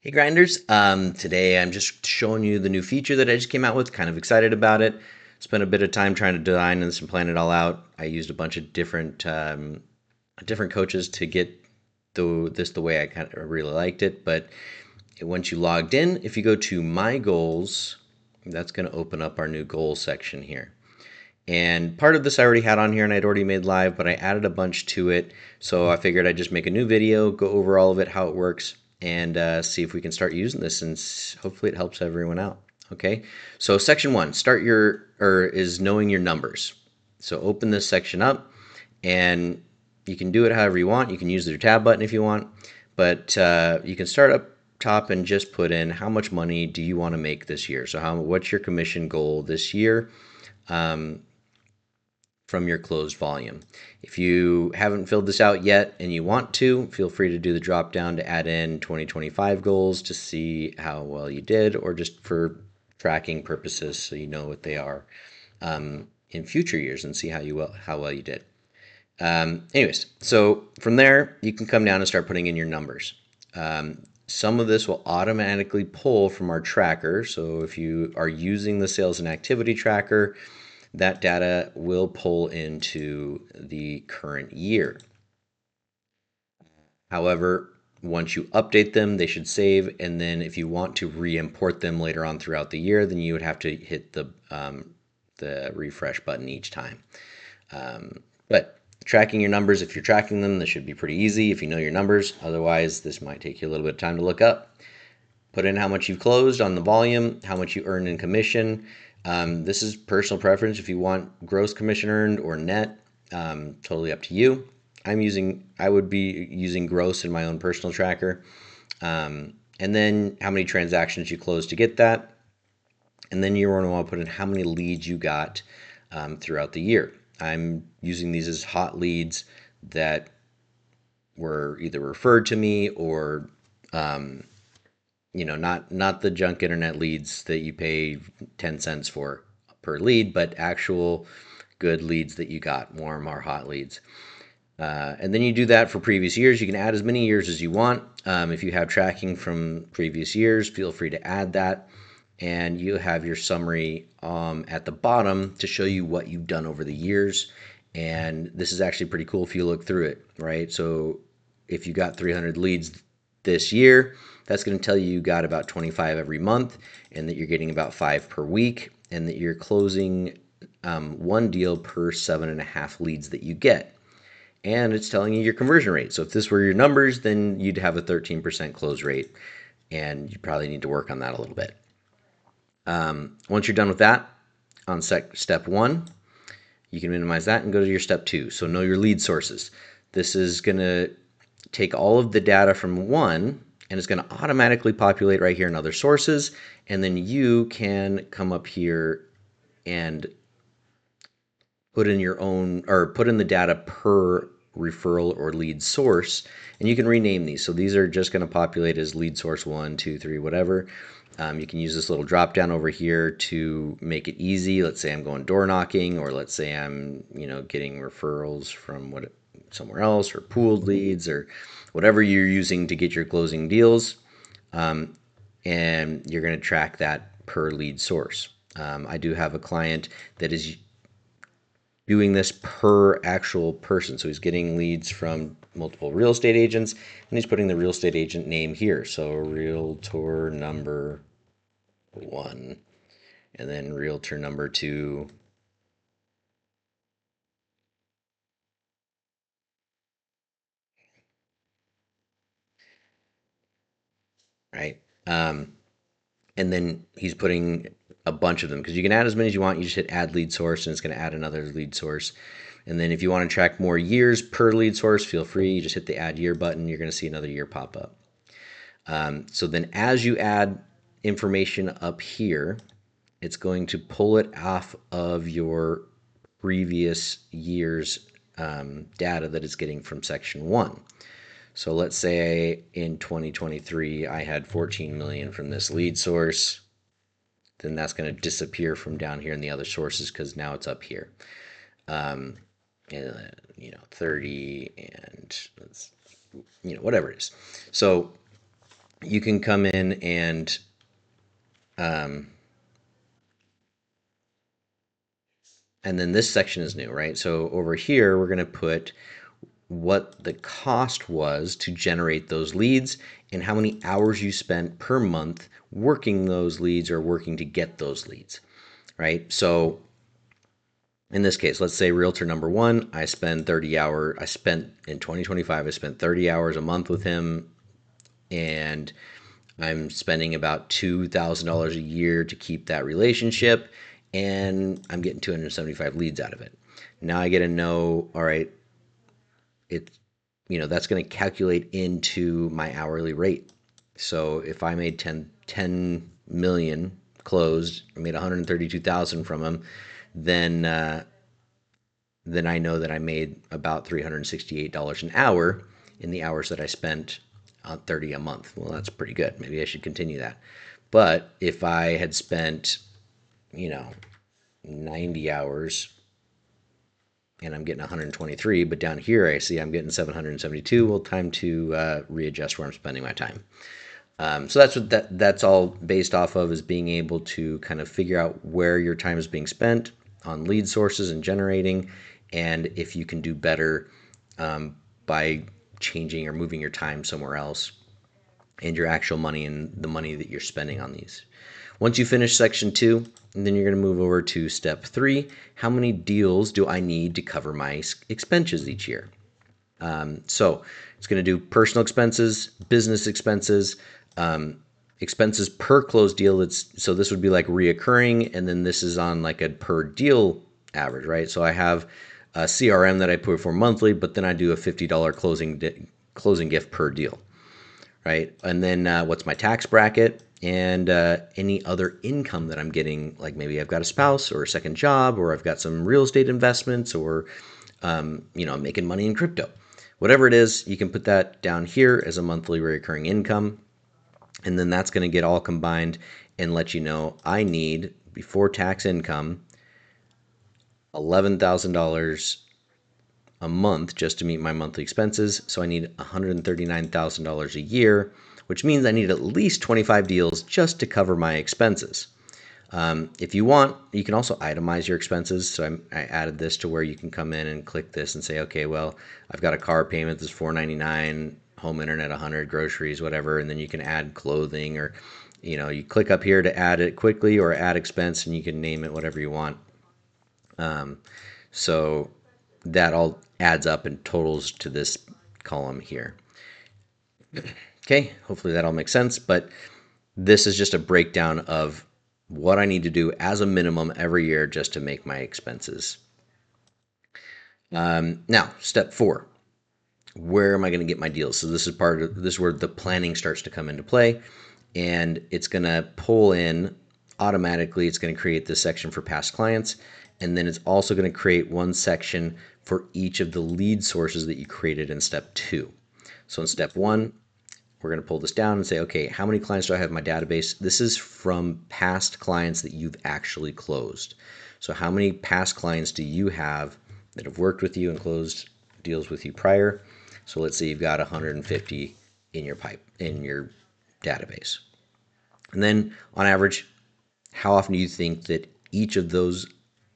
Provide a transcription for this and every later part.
Hey grinders, today I'm just showing you the new feature that I just came out with. Kind of excited about it. Spent a bit of time trying to design this and plan it all out. I used a bunch of different coaches to get the way I kind of really liked it. But once you logged in, if you go to My Goals, that's going to open up our new goals section here. And part of this I already had on here and I'd already made live, but I added a bunch to it. So I figured I'd just make a new video, go over all of it, how it works, and see if we can start using this, and hopefully it helps everyone out. Okay, so section one, is knowing your numbers. So open this section up, and you can do it however you want. You can use your tab button if you want, but you can start up top and just put in how much money do you want to make this year. So what's your commission goal this year? From your closed volume. If you haven't filled this out yet and you want to, feel free to do the drop down to add in 2025 goals to see how well you did, or just for tracking purposes so you know what they are in future years and see how well you did. Anyways, so from there you can come down and start putting in your numbers. Some of this will automatically pull from our tracker. So if you are using the sales and activity tracker, that data will pull into the current year. However, once you update them, they should save, and then if you want to re-import them later on throughout the year, then you would have to hit the refresh button each time. But tracking your numbers, if you're tracking them, this should be pretty easy if you know your numbers. Otherwise, this might take you a little bit of time to look up. Put in how much you've closed on the volume, how much you earned in commission. This is personal preference. If you want gross commission earned or net, totally up to you. I would be using gross in my own personal tracker. And then how many transactions you closed to get that. And then you're going to want to put in how many leads you got throughout the year. I'm using these as hot leads that were either referred to me or not the junk internet leads that you pay 10 cents for per lead, but actual good leads that you got, warm or hot leads. And then you do that for previous years. You can add as many years as you want. If you have tracking from previous years, feel free to add that. And you have your summary at the bottom to show you what you've done over the years. And this is actually pretty cool if you look through it, right? So if you got 300 leads this year, that's going to tell you got about 25 every month, and that you're getting about 5 per week, and that you're closing one deal per 7.5 leads that you get. And it's telling you your conversion rate. So if this were your numbers, then you'd have a 13% close rate, and you probably need to work on that a little bit. Once you're done with that, on step one, you can minimize that and go to your step two. So know your lead sources. This is going to take all of the data from one, and it's going to automatically populate right here in other sources. And then you can come up here and put in your own, or put in the data per referral or lead source, and you can rename these. So these are just going to populate as lead source 1, 2, 3, whatever. You can use this little drop down over here to make it easy. Let's say I'm going door knocking, or let's say I'm getting referrals from somewhere else, or pooled leads, or whatever you're using to get your closing deals. And you're going to track that per lead source. I do have a client that is doing this per actual person. So he's getting leads from multiple real estate agents, and he's putting the real estate agent name here. So realtor number 1, and then realtor number 2. Right. And then he's putting a bunch of them, because you can add as many as you want. You just hit add lead source, and it's going to add another lead source. And then if you want to track more years per lead source, feel free. You just hit the add year button. You're going to see another year pop up. So then as you add information up here, it's going to pull it off of your previous year's data that it's getting from section 1. So let's say in 2023 I had 14 million from this lead source. Then that's going to disappear from down here in the other sources, because now it's up here. And, 30 and whatever it is. So you can come in um, and then this section is new, right? So over here, we're going to put what the cost was to generate those leads and how many hours you spent per month working those leads or working to get those leads, right? So in this case, let's say realtor number one, I spent in 2025, I spent 30 hours a month with him, and I'm spending about $2,000 a year to keep that relationship, and I'm getting 275 leads out of it. Now I get to know, all right, it's, that's going to calculate into my hourly rate. So if I made 10 million closed, I made 132,000 from them, then then I know that I made about $368 an hour in the hours that I spent on 30 a month. Well, that's pretty good. Maybe I should continue that. But if I had spent, you know, 90 hours and I'm getting 123, but down here I see I'm getting 772, well, time to readjust where I'm spending my time. So that's what that's all based off of, is being able to kind of figure out where your time is being spent on lead sources and generating, and if you can do better by changing or moving your time somewhere else, and your actual money and the money that you're spending on these. Once you finish section 2, then you're going to move over to step 3. How many deals do I need to cover my expenses each year? So it's going to do personal expenses, business expenses, expenses per closed deal. So this would be like reoccurring, and then this is on like a per deal average, right? So I have a CRM that I put for monthly, but then I do a $50 closing gift per deal, right? And then what's my tax bracket, and any other income that I'm getting, like maybe I've got a spouse or a second job, or I've got some real estate investments, or I'm making money in crypto. Whatever it is, you can put that down here as a monthly recurring income, and then that's going to get all combined and let you know I need, before tax income, $11,000 a month just to meet my monthly expenses. So I need $139,000 a year, which means I need at least 25 deals just to cover my expenses. If you want, you can also itemize your expenses. So I added this to where you can come in and click this and say, okay, well, I've got a car payment that's $499, home internet 100, groceries, whatever, and then you can add clothing, or you click up here to add it quickly or add expense, and you can name it whatever you want. So that all adds up and totals to this column here. Okay, hopefully that all makes sense, but this is just a breakdown of what I need to do as a minimum every year just to make my expenses. Now, step 4, where am I going to get my deals? So this is where the planning starts to come into play, and it's going to pull in automatically. It's going to create this section for past clients, and then it's also going to create one section for each of the lead sources that you created in step 2. So in step 1, we're going to pull this down and say, okay, how many clients do I have in my database? This is from past clients that you've actually closed. So how many past clients do you have that have worked with you and closed deals with you prior? So let's say you've got 150 in your database. And then on average, how often do you think that each of those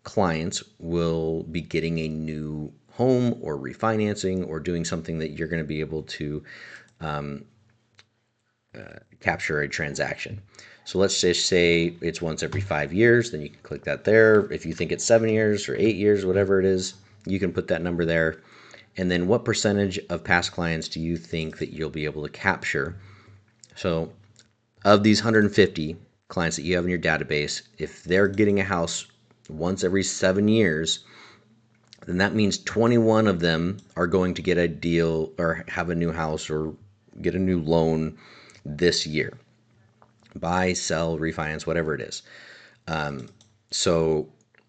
clients will be getting a new home or refinancing or doing something that you're going to be able to capture a transaction? So let's just say it's once every 5 years, then you can click that there. If you think it's 7 years or 8 years, whatever it is, you can put that number there. And then what percentage of past clients do you think that you'll be able to capture? So of these 150 clients that you have in your database, if they're getting a house once every 7 years, then that means 21 of them are going to get a deal or have a new house or get a new loan this year. Buy, sell, refinance, whatever it is. So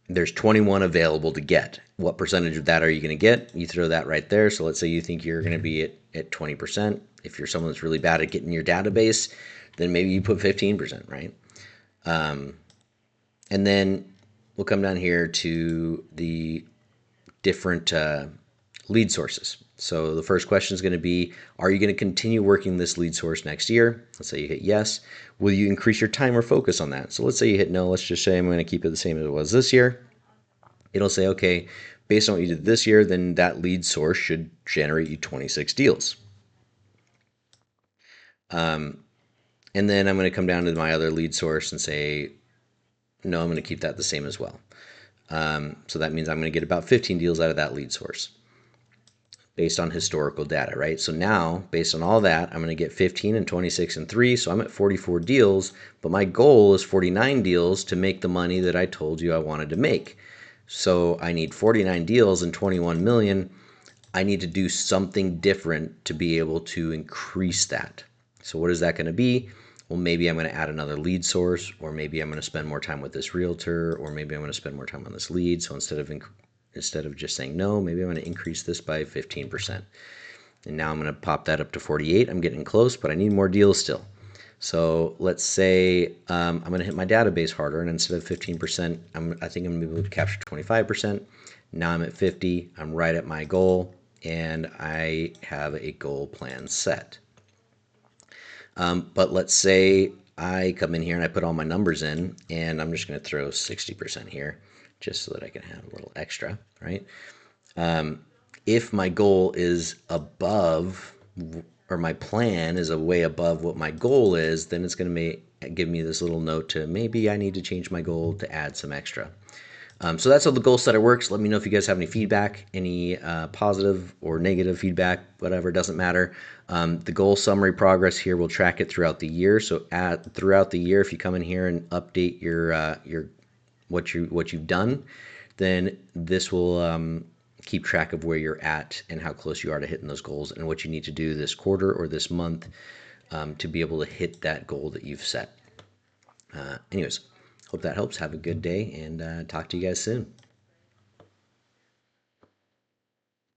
there's 21 available to get. What percentage of that are you going to get? You throw that right there. So let's say you think you're going to be at 20%. If you're someone that's really bad at getting your database, then maybe you put 15%, right? And then we'll come down here to the different lead sources. So the first question is going to be, are you going to continue working this lead source next year? Let's say you hit yes. Will you increase your time or focus on that? So let's say you hit no. Let's just say I'm going to keep it the same as it was this year. It'll say, okay, based on what you did this year, then that lead source should generate you 26 deals. And then I'm going to come down to my other lead source and say, no, I'm going to keep that the same as well. So that means I'm going to get about 15 deals out of that lead source based on historical data, right? So now, based on all that, I'm going to get 15 and 26 and 3. So I'm at 44 deals, but my goal is 49 deals to make the money that I told you I wanted to make. So I need 49 deals and 21 million. I need to do something different to be able to increase that. So what is that going to be? Well, maybe I'm going to add another lead source, or maybe I'm going to spend more time with this realtor, or maybe I'm going to spend more time on this lead. So instead of just saying no, maybe I'm going to increase this by 15%. And now I'm going to pop that up to 48. I'm getting close, but I need more deals still. So let's say I'm going to hit my database harder, and instead of 15%, I think I'm going to be able to capture 25%. Now I'm at 50. I'm right at my goal, and I have a goal plan set. But let's say I come in here and I put all my numbers in, and I'm just going to throw 60% here just so that I can have a little extra, right? If my goal is above, or my plan is a way above what my goal is, then it's going to give me this little note to maybe I need to change my goal to add some extra. So that's how the goal setter works. Let me know if you guys have any feedback, any positive or negative feedback, whatever, doesn't matter. The goal summary progress here, we'll track it throughout the year. So throughout the year, if you come in here and update your what you've done, then this will keep track of where you're at and how close you are to hitting those goals and what you need to do this quarter or this month to be able to hit that goal that you've set. Anyways, hope that helps. Have a good day, and talk to you guys soon.